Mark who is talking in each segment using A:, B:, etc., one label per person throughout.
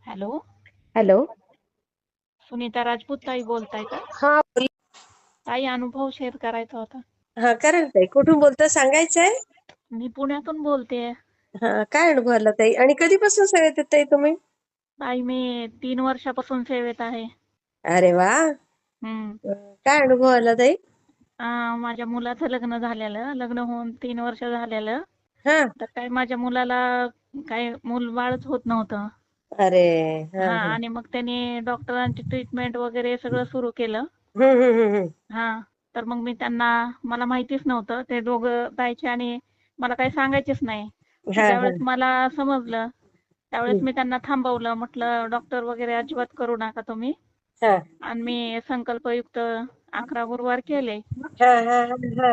A: Hello.
B: Hello.
A: Sunita Rajput ताई बोलताय का?
B: हा
A: ताई, अनुभव शेअर करायचा होता.
B: हा करा ना ताई. कुठून बोलता सांगायचंय?
A: मी पुण्यातून बोलतेय.
B: हा, काय अनुभव आला ताई आणि कधीपासून सेवेत येत ताई तुम्ही?
A: ताई, मी 3 वर्षापासून सेवेत आहे.
B: अरे वा.
A: हम्म.
B: काय अनुभव आला ताई?
A: माझ्या मुलाचं लग्न होऊन 3 वर्ष झालेलं.
B: हा.
A: तर काय माझ्या मुलाला काय मूलबाळच होत नव्हतं.
B: अरे. हा
A: हा,
B: हा.
A: आणि मग त्यांनी डॉक्टरांची ट्रीटमेंट वगैरे सगळं सुरू केलं.
B: हम्म.
A: हा, तर मग मला माहितीच नव्हतं. ते दोघं जायचे आणि मला काही सांगायचेच नाही. तर
B: हा हा.
A: ज्यावेळेस मला समजलं त्यावेळेस
B: हम्म.
A: मी त्यांना थांबवलं. म्हटलं, डॉक्टर वगैरे अजिबात करू नका तुम्ही.
B: हा
A: आणि मी संकल्पयुक्त 11 गुरुवार केले.
B: हा हा हा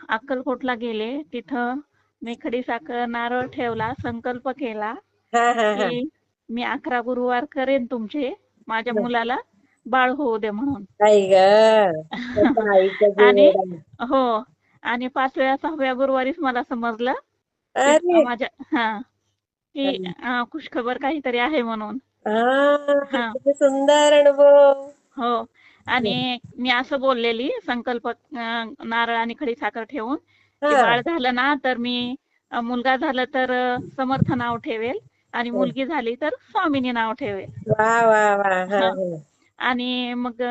A: अक्कलकोटला गेले. तिथं मी खडीसाखर, नारळ ठेवला, संकल्प केला
B: हा हा हा.
A: की मी 11 गुरुवार करेन तुमचे, माझ्या मुलाला बाळ होऊ दे म्हणून.
B: आई ग. त्याच्या आईचा जीव
A: आणि
B: एवढा.
A: हो, आणि 5व्या 6व्या गुरुवारीच मला समजलं की
B: अरे.
A: माझ्या की खुशखबर काहीतरी आहे म्हणून.
B: हा,
A: हा,
B: किती सुंदर अनुभव.
A: हो. आणि मी असं बोललेली संकल्प, नारळ आणि खडीसाखर ठेवून, की
B: हा.
A: बाळ झालं ना तर मी, मुलगा झाला तर समर्थ नाव ठेवेल, आणि मुलगी झाली तर स्वामिनी नाव ठेवेल.
B: वा वा वा. हा
A: हा.
B: हा.
A: आणि मग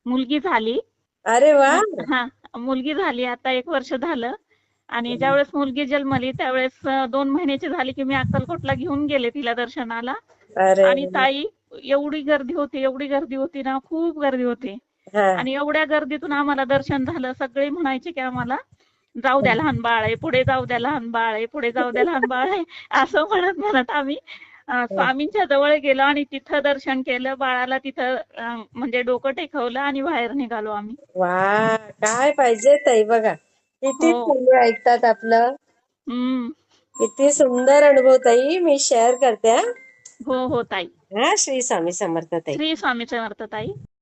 A: मुलगी झाली.
B: अरे वा.
A: हा, मुलगी झाली आता 1 वर्ष झालं. आणि ज्यावेळेस मुलगी जन्मली त्यावेळेस 2 महिन्याची झाली की मी अक्कलकोटला घेऊन गेले तिला दर्शनाला.
B: अरे.
A: आणि ताई, एवढी गर्दी होती, एवढी गर्दी होती ना, खूप गर्दी होती.
B: हा.
A: आणि एवढ्या गर्दीतून आम्हाला दर्शन झालं. सगळे म्हणायचे की आम्हाला, जाऊ द्या लहान बाळ आहे, पुढे जाऊ द्या लहान बाळ आहे, पुढे जाऊ द्या लहान बाळ आहे. असं म्हणत म्हणत आम्ही स्वामींच्या जवळ गेलो आणि तिथं दर्शन केलं. बाळाला तिथं म्हणजे डोकं टेकवलं आणि बाहेर निघालो आम्ही.
B: वा. काय पाहिजे ताई बघा. किती
A: हो.
B: चांगलं ऐकतात आपलं.
A: हम्म.
B: किती सुंदर अनुभव ताई. मी शेअर करते हा.
A: हो हो ताई.
B: हा, श्री स्वामी समर्थ ताई.
A: श्री स्वामी समर्थ ताई.